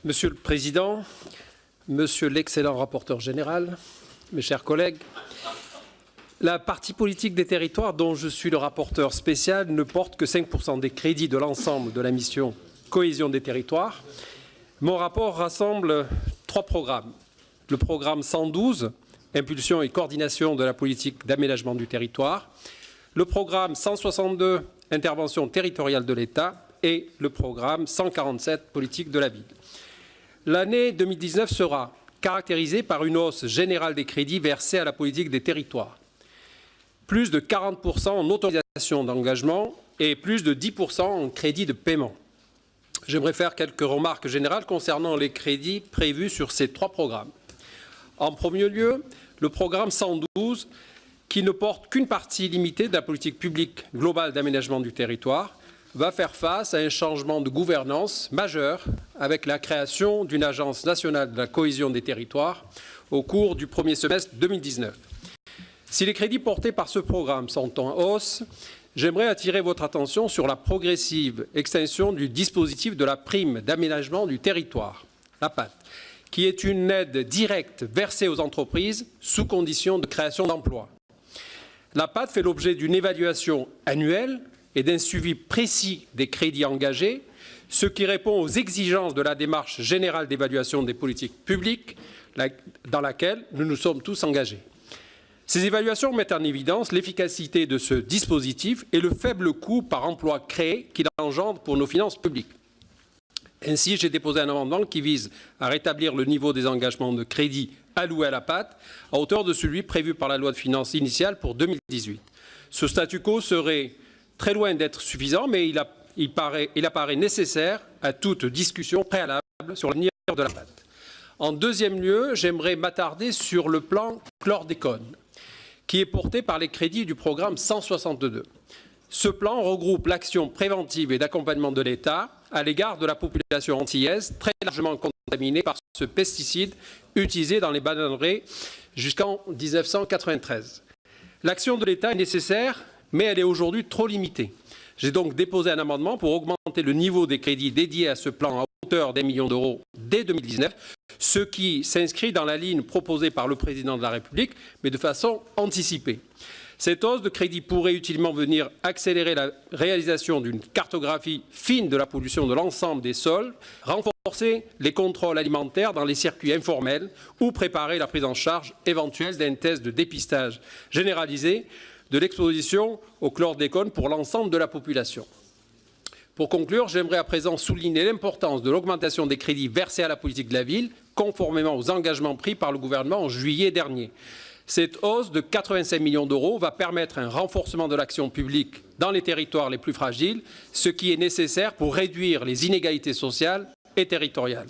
Monsieur le Président, Monsieur l'excellent rapporteur général, mes chers collègues, la partie politique des territoires dont je suis le rapporteur spécial ne porte que 5% des crédits de l'ensemble de la mission Cohésion des territoires. Mon rapport rassemble 3 programmes. Le programme 112, Impulsion et coordination de la politique d'aménagement du territoire. Le programme 162, Intervention territoriale de l'État. Et le programme 147, Politique de la ville. L'année 2019 sera caractérisée par une hausse générale des crédits versés à la politique des territoires. Plus de 40% en autorisation d'engagement et plus de 10% en crédit de paiement. J'aimerais faire quelques remarques générales concernant les crédits prévus sur ces 3 programmes. En premier lieu, le programme 112, qui ne porte qu'une partie limitée de la politique publique globale d'aménagement du territoire, va faire face à un changement de gouvernance majeur avec la création d'une agence nationale de la cohésion des territoires au cours du premier semestre 2019. Si les crédits portés par ce programme sont en hausse, j'aimerais attirer votre attention sur la progressive extension du dispositif de la prime d'aménagement du territoire, la PAT, qui est une aide directe versée aux entreprises sous condition de création d'emplois. La PAT fait l'objet d'une évaluation annuelle et d'un suivi précis des crédits engagés, ce qui répond aux exigences de la démarche générale d'évaluation des politiques publiques dans laquelle nous nous sommes tous engagés. Ces évaluations mettent en évidence l'efficacité de ce dispositif et le faible coût par emploi créé qu'il engendre pour nos finances publiques. Ainsi, j'ai déposé un amendement qui vise à rétablir le niveau des engagements de crédit alloués à la PAT à hauteur de celui prévu par la loi de finances initiale pour 2018. Ce statu quo serait très loin d'être suffisant, mais il apparaît nécessaire à toute discussion préalable sur l'avenir de la PAT. En deuxième lieu, j'aimerais m'attarder sur le plan chlordécone, qui est porté par les crédits du programme 162. Ce plan regroupe l'action préventive et d'accompagnement de l'État à l'égard de la population antillaise très largement contaminée par ce pesticide utilisé dans les bananeraies jusqu'en 1993. L'action de l'État est nécessaire, mais elle est aujourd'hui trop limitée. J'ai donc déposé un amendement pour augmenter le niveau des crédits dédiés à ce plan à hauteur d'1 million d'euros dès 2019, ce qui s'inscrit dans la ligne proposée par le Président de la République, mais de façon anticipée. Cette hausse de crédit pourrait utilement venir accélérer la réalisation d'une cartographie fine de la pollution de l'ensemble des sols, renforcer les contrôles alimentaires dans les circuits informels ou préparer la prise en charge éventuelle d'un test de dépistage généralisé de l'exposition au chlordécone pour l'ensemble de la population. Pour conclure, j'aimerais à présent souligner l'importance de l'augmentation des crédits versés à la politique de la ville, conformément aux engagements pris par le gouvernement en juillet dernier. Cette hausse de 85 millions d'euros va permettre un renforcement de l'action publique dans les territoires les plus fragiles, ce qui est nécessaire pour réduire les inégalités sociales et territoriales.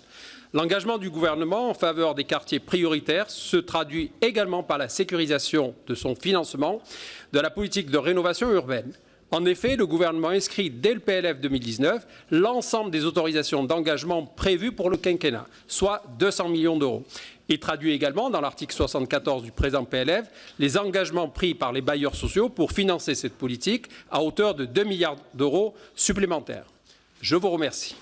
L'engagement du gouvernement en faveur des quartiers prioritaires se traduit également par la sécurisation de son financement de la politique de rénovation urbaine. En effet, le gouvernement inscrit dès le PLF 2019 l'ensemble des autorisations d'engagement prévues pour le quinquennat, soit 200 millions d'euros. Il traduit également, dans l'article 74 du présent PLF, les engagements pris par les bailleurs sociaux pour financer cette politique à hauteur de 2 milliards d'euros supplémentaires. Je vous remercie.